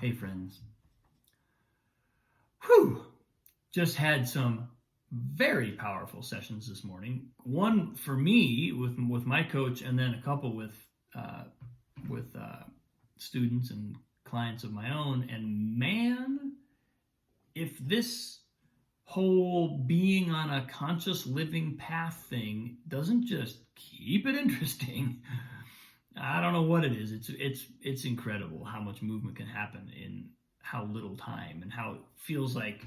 Hey friends. Whew! Just had some very powerful sessions this morning. One for me with my coach, and then a couple with students and clients of my own. And man, if this whole being on a conscious living path thing doesn't just keep it interesting, I don't know what it is. It's incredible how much movement can happen in how little time, and how it feels like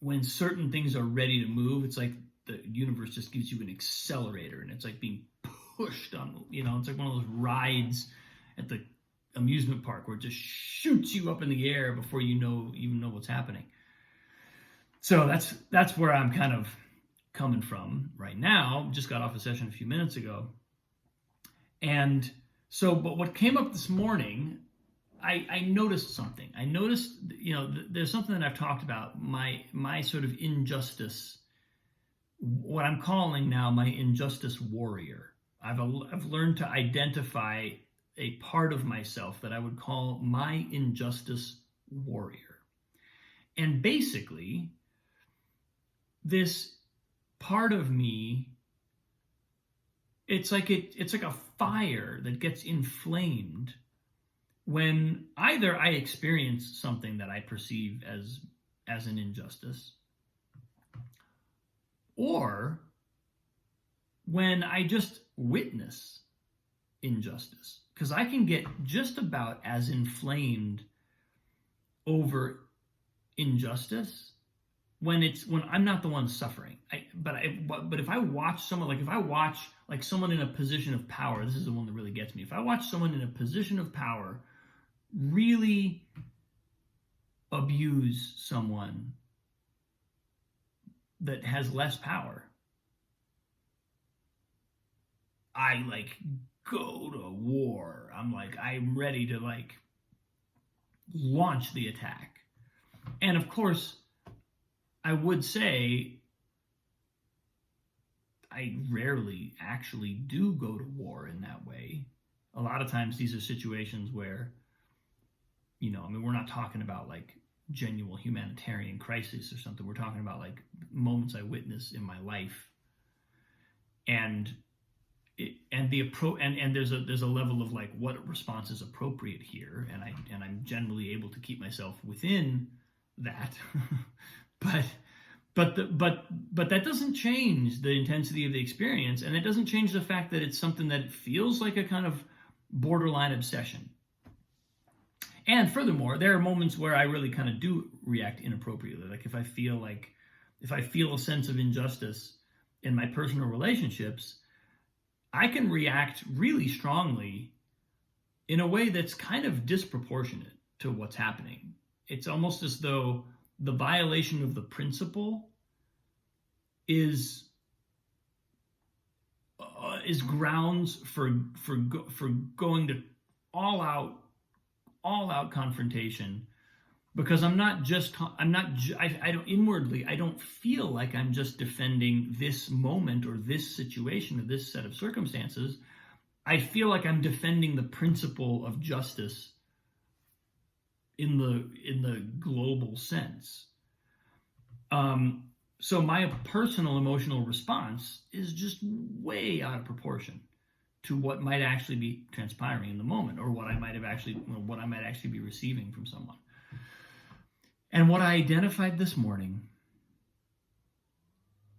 when certain things are ready to move, it's like the universe just gives you an accelerator, and it's like being pushed on, it's like one of those rides at the amusement park where it just shoots you up in the air before you even know what's happening. So that's where I'm kind of coming from right now. Just got off a session a few minutes ago. And so, but what came up this morning, I noticed something. I noticed, there's something that I've talked about, my sort of injustice, what I'm calling now my injustice warrior. I've learned to identify a part of myself that I would call my injustice warrior. And basically, this part of me, it's like a fire that gets inflamed when either I experience something that I perceive as an injustice, or when I just witness injustice. Because I can get just about as inflamed over injustice when I'm not the one suffering. But if I watch someone, like someone in a position of power, this is the one that really gets me. If I watch someone in a position of power really abuse someone that has less power, I go to war. I'm ready to launch the attack. And of course, I would say I rarely actually do go to war in that way. A lot of times these are situations where, we're not talking about genuine humanitarian crisis or something. We're talking about moments I witness in my life. And there's a level of what response is appropriate here, and I'm generally able to keep myself within that. But that doesn't change the intensity of the experience, and it doesn't change the fact that it's something that feels like a kind of borderline obsession. And furthermore, there are moments where I really kind of do react inappropriately. If I feel a sense of injustice in my personal relationships, I can react really strongly in a way that's kind of disproportionate to what's happening. It's almost as though the violation of the principle is grounds for going to all out confrontation, because I don't feel like I'm just defending this moment or this situation or this set of circumstances. I feel like I'm defending the principle of justice in the global sense. So my personal emotional response is just way out of proportion to what might actually be transpiring in the moment, or what I might actually be receiving from someone. And what I identified this morning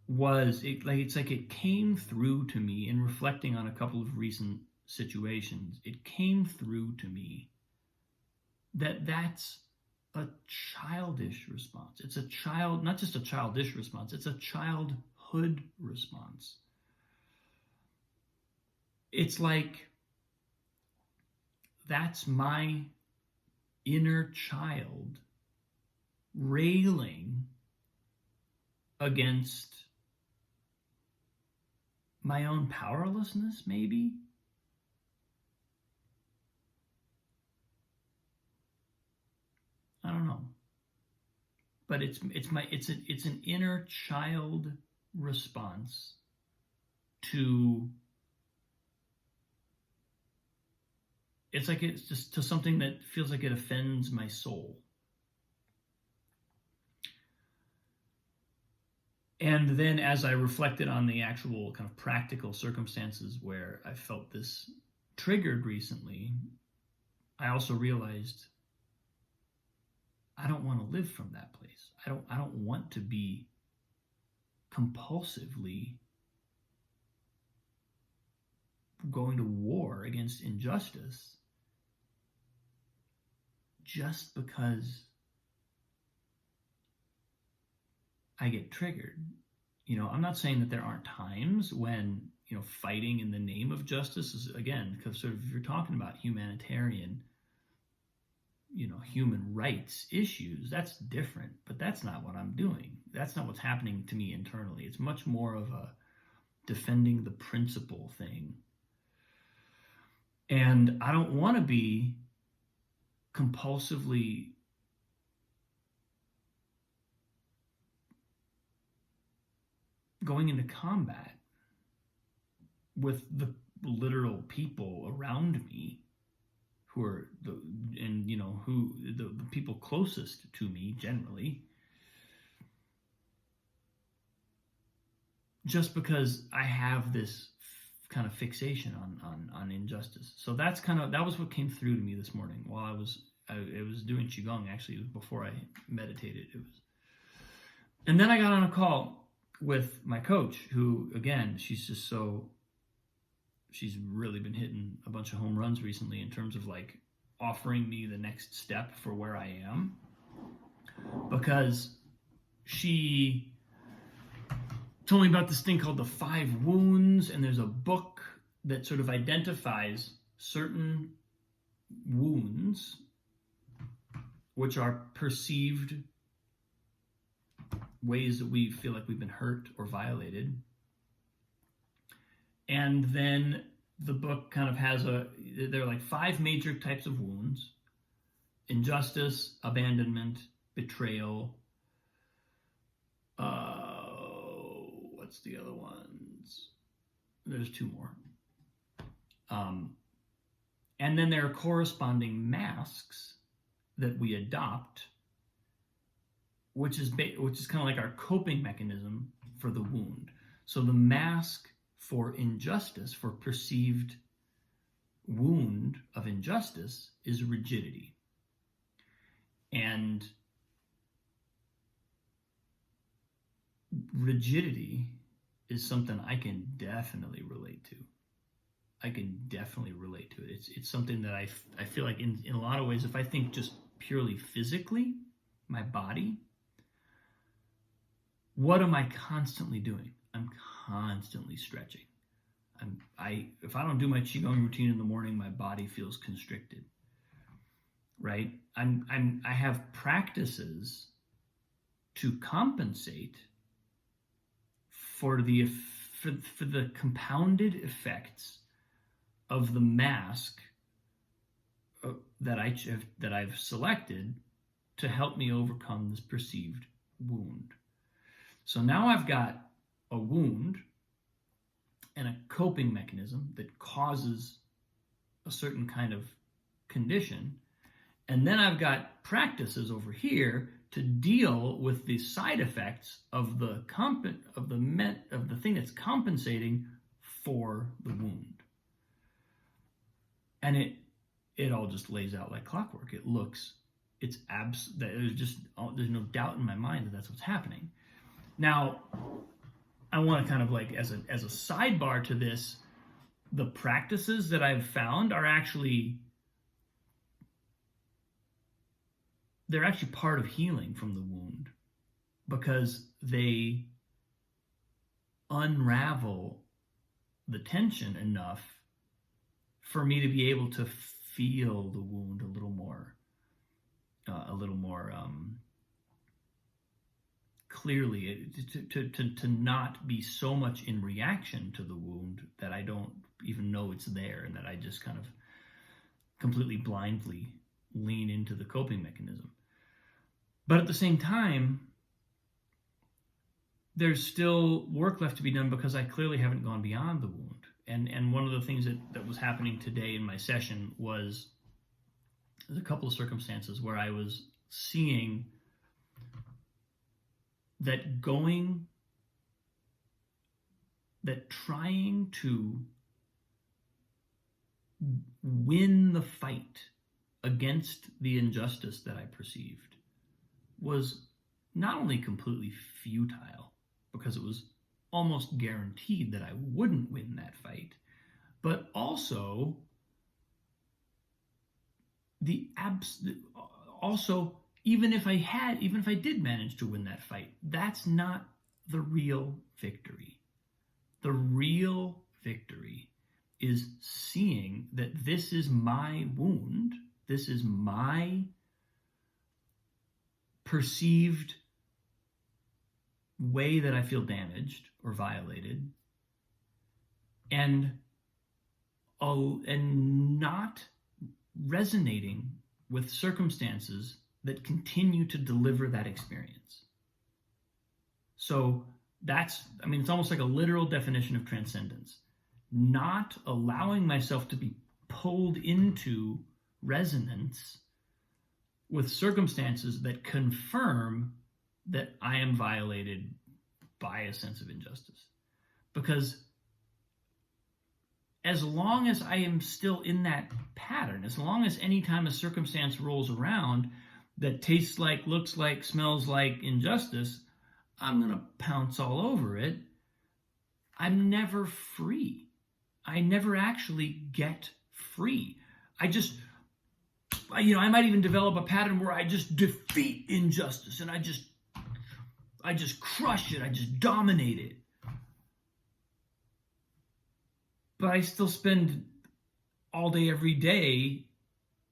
was it came through to me in reflecting on a couple of recent situations. It came through to me that's a childish response. It's not just a childish response, it's a childhood response. It's like that's my inner child railing against my own powerlessness, maybe. I don't know. But it's an inner child response to it's like it's just to something that feels like it offends my soul. And then as I reflected on the actual kind of practical circumstances where I felt this triggered recently, I also realized I don't want to live from that place. I don't want to be compulsively going to war against injustice just because I get triggered. I'm not saying that there aren't times when, fighting in the name of justice is, again, because sort of if you're talking about humanitarian, human rights issues, that's different, but that's not what I'm doing. That's not what's happening to me internally. It's much more of a defending the principle thing. And I don't want to be compulsively going into combat with the literal people around me who are the people closest to me generally, just because I have this kind of fixation on injustice. So that was what came through to me this morning while I was doing qigong. Actually, it was before I meditated. And then I got on a call with my coach, who, again, she's really been hitting a bunch of home runs recently in terms of like offering me the next step for where I am, because she told me about this thing called the 5 wounds, and there's a book that sort of identifies certain wounds which are perceived ways that we feel like we've been hurt or violated. And then the book kind of has there are like 5 major types of wounds: injustice, abandonment, betrayal, what's the other ones? There's 2 more. And then there are corresponding masks that we adopt, which is kind of like our coping mechanism for the wound. So the mask for injustice, for perceived wound of injustice, is rigidity. And rigidity is something I can definitely relate to. It's something that I feel like in a lot of ways, if I think just purely physically, my body, what am I constantly doing? I'm constantly stretching. If I don't do my qigong routine in the morning, my body feels constricted. Right? I have practices to compensate for the compounded effects of the mask that I've selected to help me overcome this perceived wound. So now I've got a wound and a coping mechanism that causes a certain kind of condition, and then I've got practices over here to deal with the side effects of the thing that's compensating for the wound. And it all just lays out like clockwork. There's no doubt in my mind that that's what's happening. Now, I want to kind of like, as a sidebar to this, the practices that I've found are actually part of healing from the wound, because they unravel the tension enough for me to be able to feel the wound a little more clearly, to not be so much in reaction to the wound that I don't even know it's there, and that I just kind of completely blindly lean into the coping mechanism. But at the same time, there's still work left to be done, because I clearly haven't gone beyond the wound. and one of the things that was happening today in my session was there's a couple of circumstances where I was seeing that trying to win the fight against the injustice that I perceived was not only completely futile, because it was almost guaranteed that I wouldn't win that fight, but also even if I did manage to win that fight, that's not the real victory. The real victory is seeing that this is my wound, this is my perceived way that I feel damaged or violated, and not resonating with circumstances that continue to deliver that experience. So it's almost like a literal definition of transcendence. Not allowing myself to be pulled into resonance with circumstances that confirm that I am violated by a sense of injustice. Because as long as I am still in that pattern, as long as any time a circumstance rolls around that tastes like, looks like, smells like injustice, I'm going to pounce all over it. I'm never free. I never actually get free. I might even develop a pattern where I just defeat injustice and I just crush it. I just dominate it. But I still spend all day, every day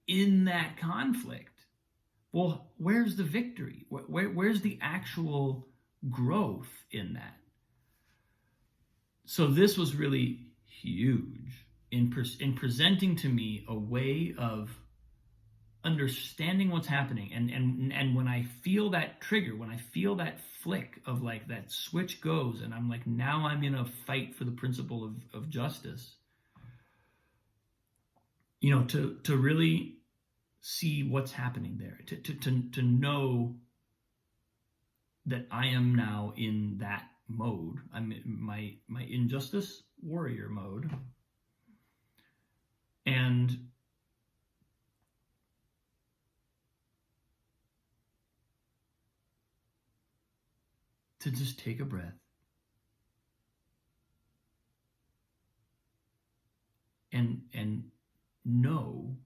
in that conflict. Well, where's the victory? Where's the actual growth in that? So this was really huge in presenting to me a way of understanding what's happening. And when I feel that trigger, when I feel that flick of like that switch goes and I'm like, now I'm in a fight for the principle of justice, to really see what's happening there, to know that I am now in that mode. I'm in my injustice warrior mode. And to just take a breath and know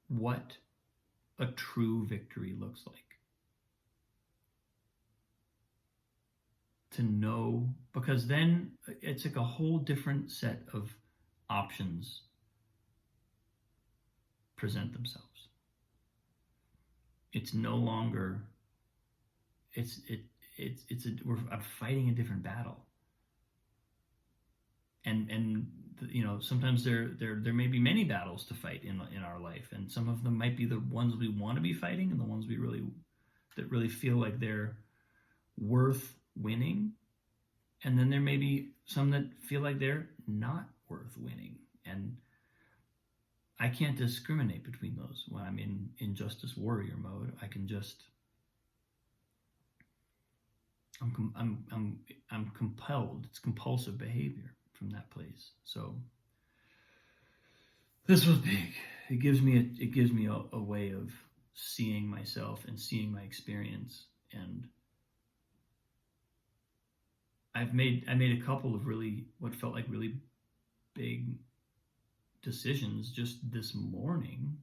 what a true victory looks like. To know, because then it's like a whole different set of options present themselves. It's no longer, I'm fighting a different battle. And sometimes there may be many battles to fight in our life, and some of them might be the ones we want to be fighting and the ones that really feel like they're worth winning. And then there may be some that feel like they're not worth winning. And I can't discriminate between those. When I'm in injustice warrior mode, I can just I'm compelled. It's compulsive behavior from that place. So this was big. It gives me a way of seeing myself and seeing my experience. And I made a couple of what felt like really big decisions just this morning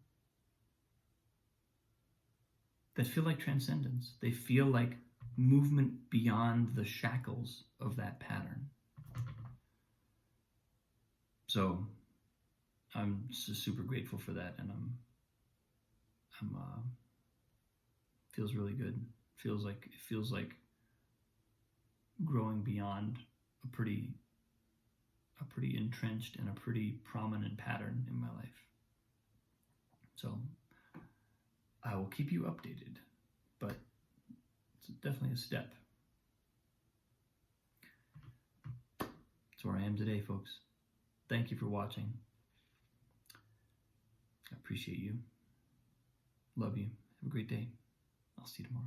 that feel like transcendence. They feel like movement beyond the shackles of that pattern. So I'm super grateful for that, and I'm feels really good. It feels like growing beyond a pretty entrenched and a pretty prominent pattern in my life. So I will keep you updated, but it's definitely a step. That's where I am today, folks. Thank you for watching. I appreciate you. Love you. Have a great day. I'll see you tomorrow.